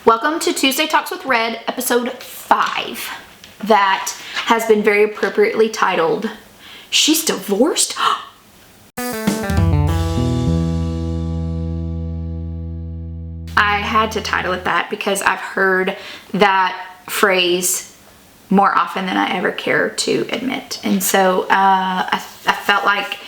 Welcome to Tuesday Talks with Red, episode 5, that has been very appropriately titled, She's Divorced? I had to title it that because I've heard that phrase more often than I ever care to admit. And so I felt like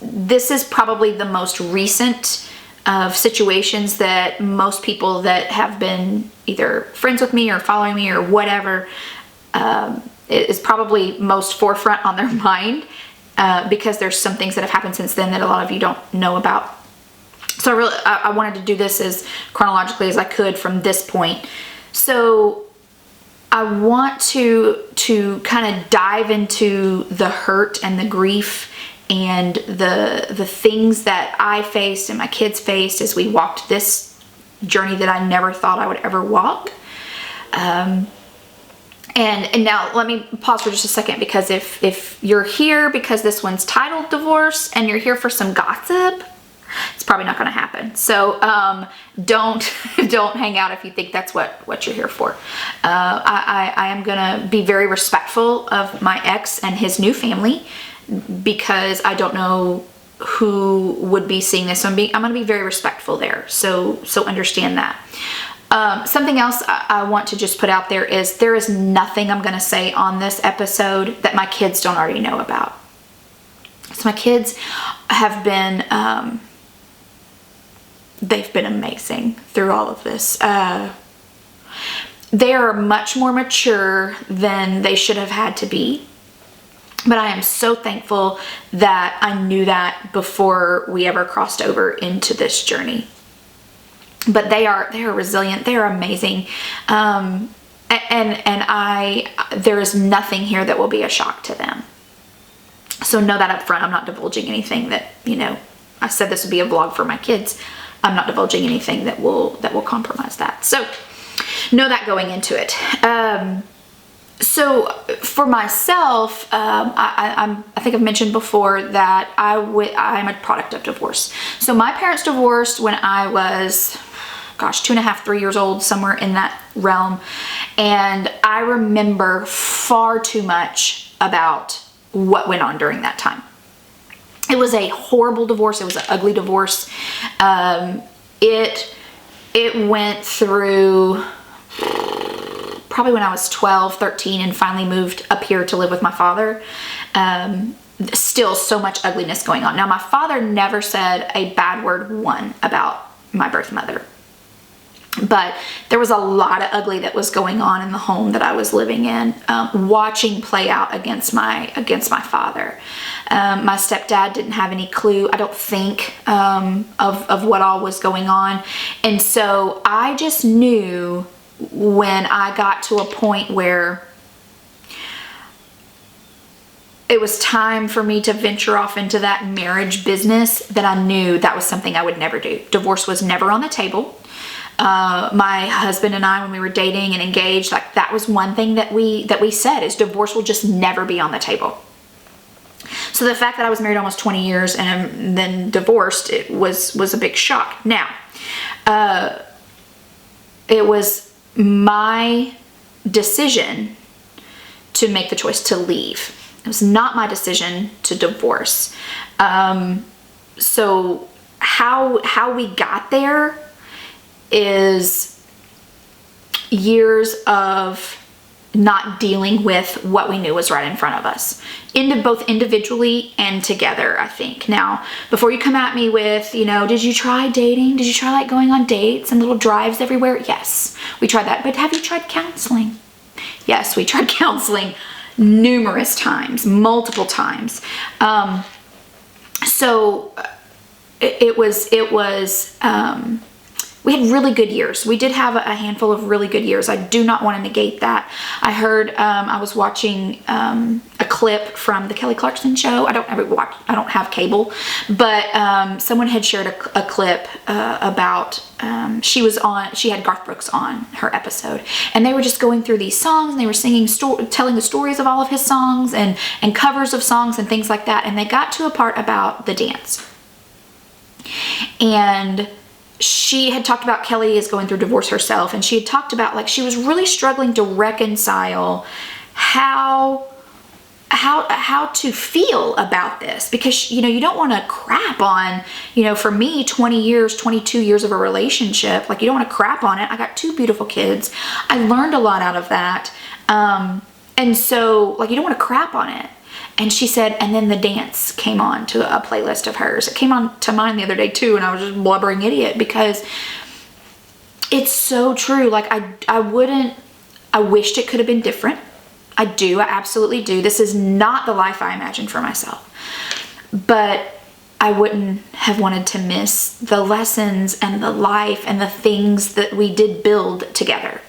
this is probably the most recent of situations that most people that have been either friends with me or following me or whatever is probably most forefront on their mind because there's some things that have happened since then that a lot of you don't know about. So I wanted to do this as chronologically as I could from this point. So I want to kind of dive into the hurt and the grief and the things that I faced and my kids faced as we walked this journey that I never thought I would ever walk. And now let me pause for just a second, because if you're here because this one's titled Divorce and you're here for some gossip, it's probably not going to happen. So don't hang out if you think that's what you're here for. I am going to be very respectful of my ex and his new family, because I don't know who would be seeing this. So I'm going to be very respectful there. So understand that. Something else I want to just put out there is there is nothing I'm going to say on this episode that my kids don't already know about. So my kids have been, they've been amazing through all of this. They are much more mature than they should have had to be. But I am so thankful that I knew that before we ever crossed over into this journey. But they are resilient. They are amazing. And there is nothing here that will be a shock to them. So know that up front. I'm not divulging anything that, I said this would be a vlog for my kids. I'm not divulging anything that will compromise that. So know that going into it. So for myself, I think I've mentioned before that I'm a product of divorce. So my parents divorced when I was, 2.5, 3 years old, somewhere in that realm. And I remember far too much about what went on during that time. It was a horrible divorce. It was an ugly divorce. It went through probably when I was 12, 13, and finally moved up here to live with my father. Still so much ugliness going on. Now, my father never said a bad word about my birth mother. But there was a lot of ugly that was going on in the home that I was living in, watching play out against my father. My stepdad didn't have any clue, I don't think, of what all was going on. And so I just knew when I got to a point where it was time for me to venture off into that marriage business, that I knew that was something I would never do. Divorce was never on the table. My husband and I, when we were dating and engaged, like that was one thing that we said, is divorce will just never be on the table. So the fact that I was married almost 20 years and then divorced, it was a big shock. Now, it was my decision to make the choice to leave. It was not my decision to divorce. So how we got there is years of not dealing with what we knew was right in front of us, both individually and together, I think. Now, before you come at me with, did you try dating? Did you try like going on dates and little drives everywhere? Yes, we tried that. But have you tried counseling? Yes, we tried counseling numerous times, multiple times. So it was we had really good years. We did have a handful of really good years. I do not want to negate that. I heard, I was watching a clip from the Kelly Clarkson show. I don't have cable, but someone had shared a clip about, she had Garth Brooks on her episode, and they were just going through these songs, and they were singing, telling the stories of all of his songs and covers of songs and things like that. And they got to a part about the dance. And she had talked about Kelly is going through divorce herself, and she had talked about like she was really struggling to reconcile how to feel about this, because you know, you don't want to crap on, you know, for me 20 years, 22 years of a relationship, like you don't want to crap on it. I got 2 beautiful kids. I learned a lot out of that. And so like you don't want to crap on it. And she said, and then the dance came on to a playlist of hers. It came on to mine the other day too, and I was just blubbering idiot, because it's so true. Like I wished it could have been different. I do, I absolutely do. This is not the life I imagined for myself. But I wouldn't have wanted to miss the lessons and the life and the things that we did build together.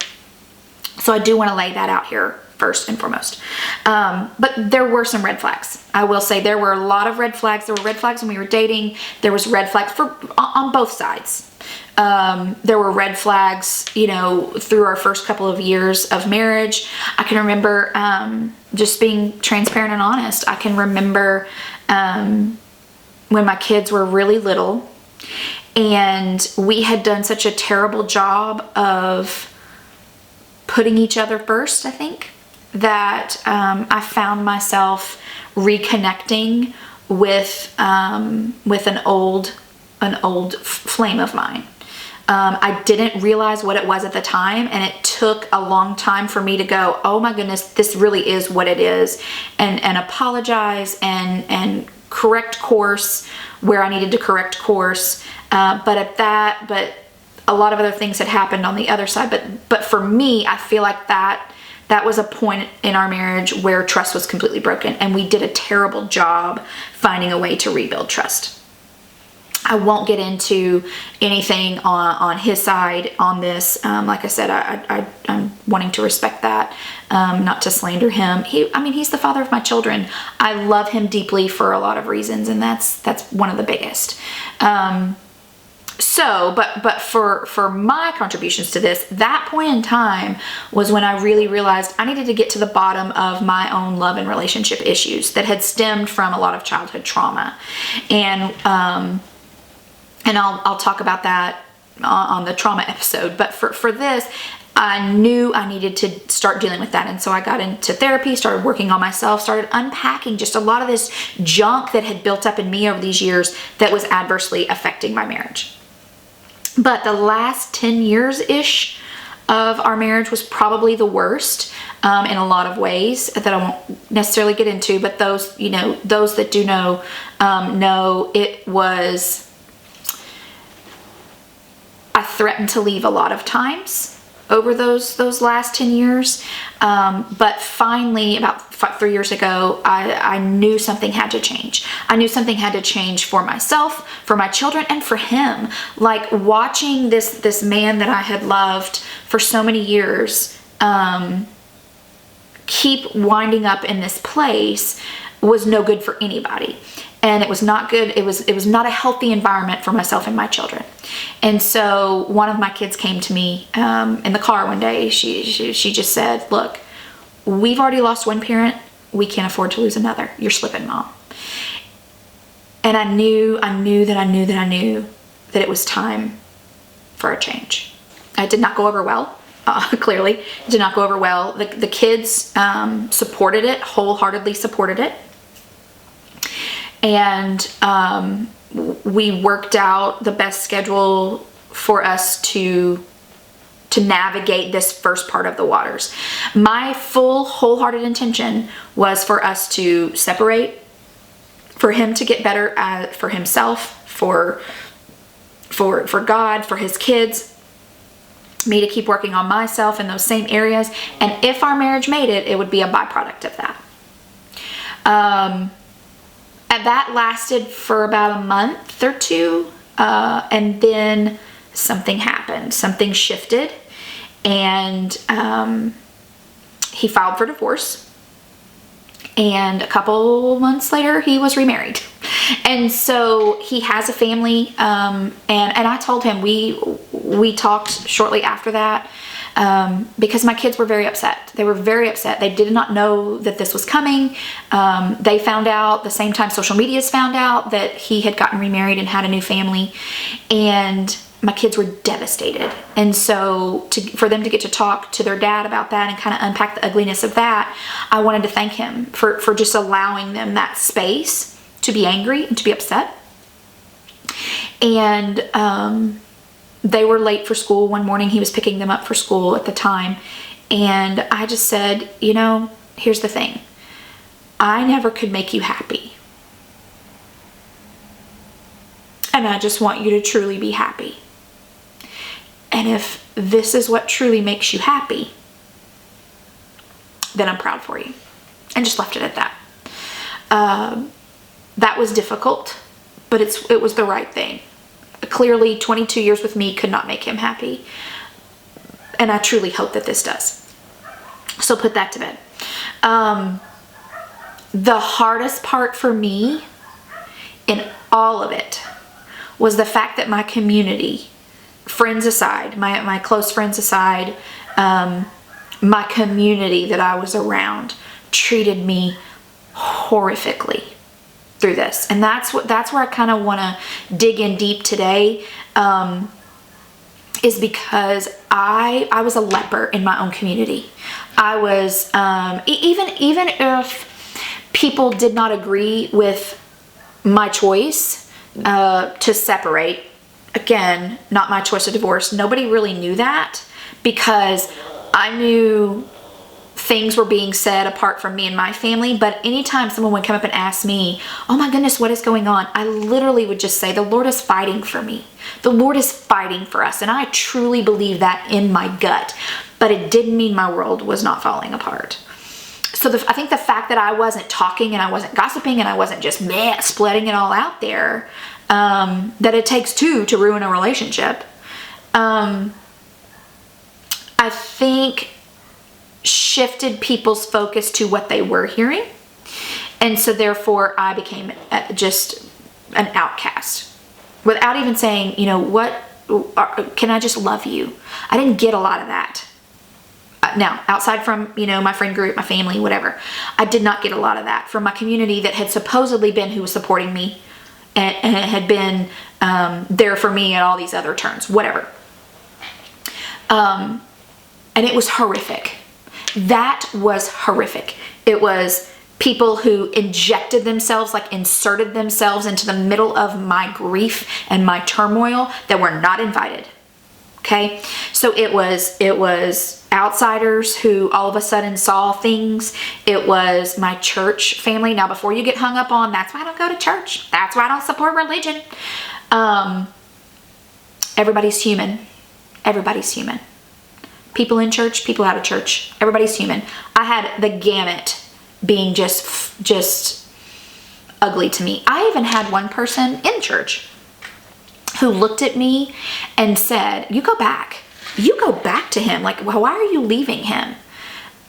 So I do want to lay that out here first and foremost. But there were some red flags. I will say there were a lot of red flags. There were red flags when we were dating. There was red flags on both sides. There were red flags, you know, through our first couple of years of marriage. I can remember just being transparent and honest. I can remember when my kids were really little, and we had done such a terrible job of putting each other first, I think, that I found myself reconnecting with an old flame of mine. I didn't realize what it was at the time, and it took a long time for me to go, oh my goodness, this really is what it is, and apologize and correct course where I needed to correct course. But a lot of other things had happened on the other side. But for me, I feel like that was a point in our marriage where trust was completely broken, and we did a terrible job finding a way to rebuild trust. I won't get into anything on his side on this. Like I said, I'm wanting to respect that, not to slander him. He's the father of my children. I love him deeply for a lot of reasons, and that's one of the biggest. But for my contributions to this, that point in time was when I really realized I needed to get to the bottom of my own love and relationship issues that had stemmed from a lot of childhood trauma. And I'll talk about that on the trauma episode. But for this, I knew I needed to start dealing with that. And so I got into therapy, started working on myself, started unpacking just a lot of this junk that had built up in me over these years that was adversely affecting my marriage. But the last 10 years-ish of our marriage was probably the worst in a lot of ways that I won't necessarily get into, but those that do know it was... I threatened to leave a lot of times over those last 10 years. But finally, about 3 years ago, I knew something had to change. I knew something had to change for myself, for my children, and for him. Like watching this man that I had loved for so many years keep winding up in this place was no good for anybody. And it was not good. It was not a healthy environment for myself and my children. And so one of my kids came to me in the car one day. She just said, look, we've already lost one parent. We can't afford to lose another. You're slipping, Mom. And I knew that it was time for a change. It did not go over well. Clearly, it did not go over well. The kids supported it, wholeheartedly supported it. And we worked out the best schedule for us to navigate this first part of the waters. My full wholehearted intention was for us to separate, for him to get better for himself, for God, for his kids, me to keep working on myself in those same areas. And if our marriage made it, it would be a byproduct of that. And that lasted for about a month or two, and then something happened. Something shifted, and he filed for divorce. And a couple months later, he was remarried. And so he has a family, and I told him, we talked shortly after that, because my kids were very upset. They were very upset. They did not know that this was coming. They found out the same time social media's found out that he had gotten remarried and had a new family. And my kids were devastated. And so for them to get to talk to their dad about that and kind of unpack the ugliness of that, I wanted to thank him for just allowing them that space to be angry and to be upset. And they were late for school one morning. He was picking them up for school at the time. And I just said, you know, here's the thing. I never could make you happy. And I just want you to truly be happy. And if this is what truly makes you happy, then I'm proud for you. And just left it at that. That was difficult, but it was the right thing. Clearly, 22 years with me could not make him happy. And I truly hope that this does. So put that to bed. The hardest part for me in all of it was the fact that my community, friends aside, my close friends aside, my community that I was around treated me horrifically through this. And that's where I kind of want to dig in deep today, is because I was a leper in my own community. I was, even if people did not agree with my choice to separate, again, not my choice to divorce, nobody really knew that, because I knew things were being said apart from me and my family. But anytime someone would come up and ask me, oh my goodness, what is going on? I literally would just say, the Lord is fighting for me. The Lord is fighting for us. And I truly believe that in my gut, but it didn't mean my world was not falling apart. So I think the fact that I wasn't talking and I wasn't gossiping and I wasn't just splitting it all out there, that it takes two to ruin a relationship, I think shifted people's focus to what they were hearing. And so therefore I became just an outcast without even saying, you know what, can I just love you? I didn't get a lot of that. Now, outside from, you know, my friend group, my family, whatever, I did not get a lot of that from my community that had supposedly been who was supporting me and had been there for me at all these other turns, whatever. And it was horrific. That was horrific. It was people who injected themselves, like inserted themselves into the middle of my grief and my turmoil that were not invited. Okay, so it was outsiders who all of a sudden saw things. It was my church family. Now, before you get hung up on, that's why I don't go to church, that's why I don't support religion. Everybody's human. Everybody's human. People in church, people out of church. Everybody's human. I had the gamut being just ugly to me. I even had one person in church who looked at me and said, you go back to him. Like, well, why are you leaving him?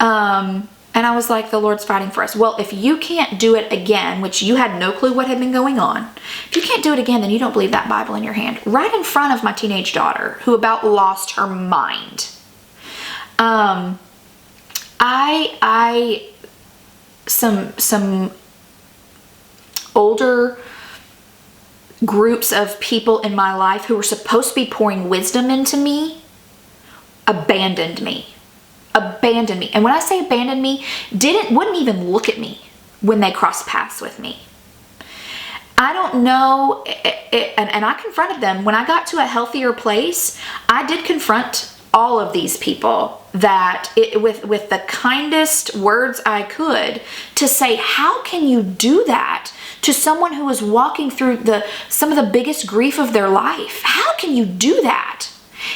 And I was like, the Lord's fighting for us. Well, if you can't do it again, which you had no clue what had been going on, if you can't do it again, then you don't believe that Bible in your hand. Right in front of my teenage daughter, who about lost her mind. Some older groups of people in my life who were supposed to be pouring wisdom into me abandoned me. And when I say abandoned me, wouldn't even look at me when they crossed paths with me. I don't know, and I confronted them. When I got to a healthier place, I did confront all of these people with the kindest words I could, to say, how can you do that to someone who is walking through some of the biggest grief of their life? How can you do that?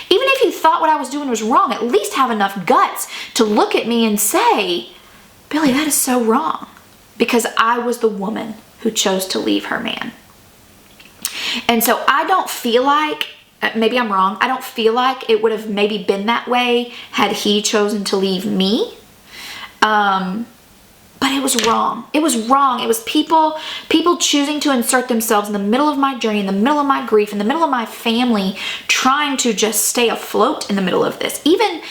Even if you thought what I was doing was wrong, at least have enough guts to look at me and say, Billy, that is so wrong, because I was the woman who chose to leave her man. And so I don't feel like, maybe I'm wrong, I don't feel like it would have maybe been that way had he chosen to leave me. But it was wrong. It was wrong. It was people choosing to insert themselves in the middle of my journey, in the middle of my grief, in the middle of my family, trying to just stay afloat in the middle of this. Even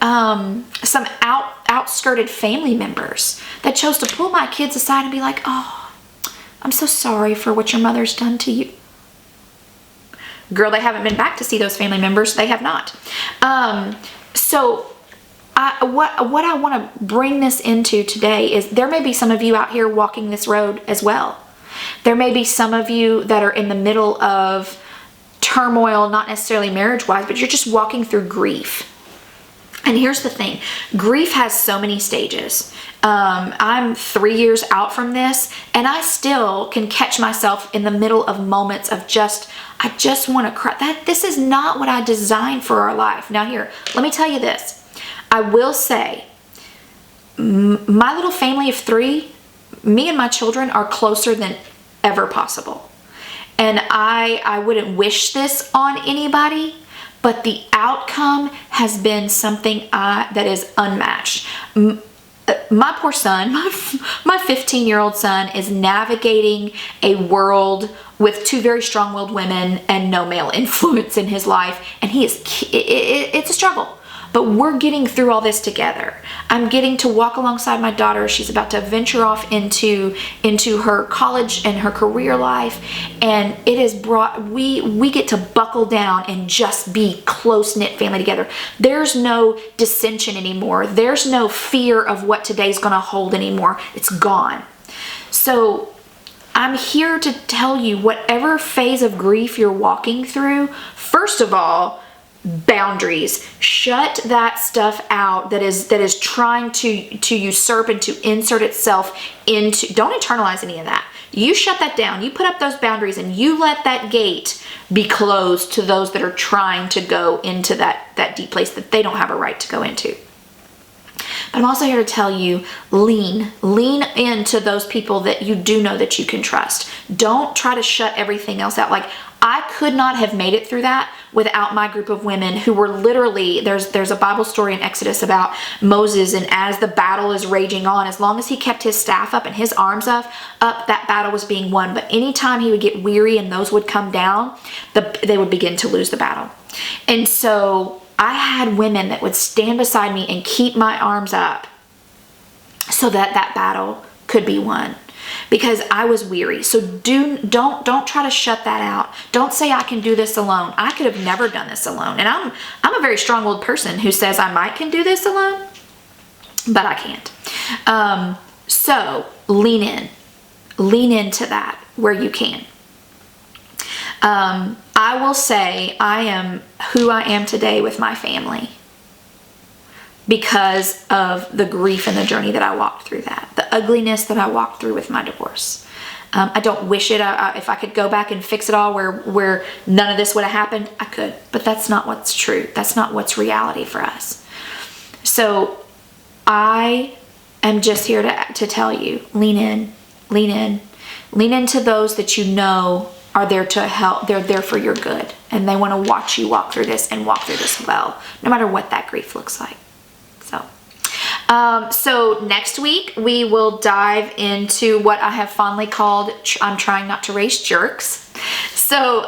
some outskirted family members that chose to pull my kids aside and be like, oh, I'm so sorry for what your mother's done to you. Girl, they haven't been back to see those family members. They have not. So what I want to bring this into today is there may be some of you out here walking this road as well. There may be some of you that are in the middle of turmoil, not necessarily marriage-wise, but you're just walking through grief. And here's the thing, grief has so many stages. I'm 3 years out from this, and I still can catch myself in the middle of moments of I just want to cry. This is not what I designed for our life. Now here, let me tell you this. I will say, my little family of 3, me and my children are closer than ever possible. And I wouldn't wish this on anybody, but the outcome has been something that is unmatched. My poor son, my 15-year-old son is navigating a world with 2 very strong-willed women and no male influence in his life. And it's a struggle. But we're getting through all this together. I'm getting to walk alongside my daughter. She's about to venture off into her college and her career life. And it has brought, we get to buckle down and just be close-knit family together. There's no dissension anymore. There's no fear of what today's gonna hold anymore. It's gone. So I'm here to tell you, whatever phase of grief you're walking through, first of all, boundaries. Shut that stuff out that is trying to usurp and to insert itself into. Don't internalize any of that. You shut that down. You put up those boundaries and you let that gate be closed to those that are trying to go into that deep place that they don't have a right to go into. But I'm also here to tell you, lean into those people that you do know that you can trust. Don't try to shut everything else out. Like, I could not have made it through that without my group of women who were literally, there's a Bible story in Exodus about Moses, and as the battle is raging on, as long as he kept his staff up and his arms up, that battle was being won. But anytime he would get weary and those would come down, they would begin to lose the battle. And so I had women that would stand beside me and keep my arms up so that battle could be won, because I was weary. So don't try to shut that out. Don't say I can do this alone. I could have never done this alone. And I'm a very strong-willed person who says I can do this alone, but I can't. So lean into that where you can. I will say I am who I am today with my family because of the grief and the journey that I walked through, the ugliness that I walked through with my divorce. I don't wish it. If I could go back and fix it all where none of this would have happened, I could. But that's not what's true. That's not what's reality for us. So I am just here to tell you, lean into those that you know are there to help. They're there for your good, and they want to watch you walk through this and walk through this well, no matter what that grief looks like. So next week we will dive into what I have fondly called I'm trying not to raise jerks. So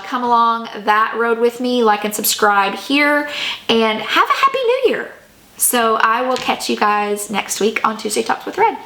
come along that road with me, like and subscribe here, and have a happy new year. So I will catch you guys next week on Tuesday Talks with Red.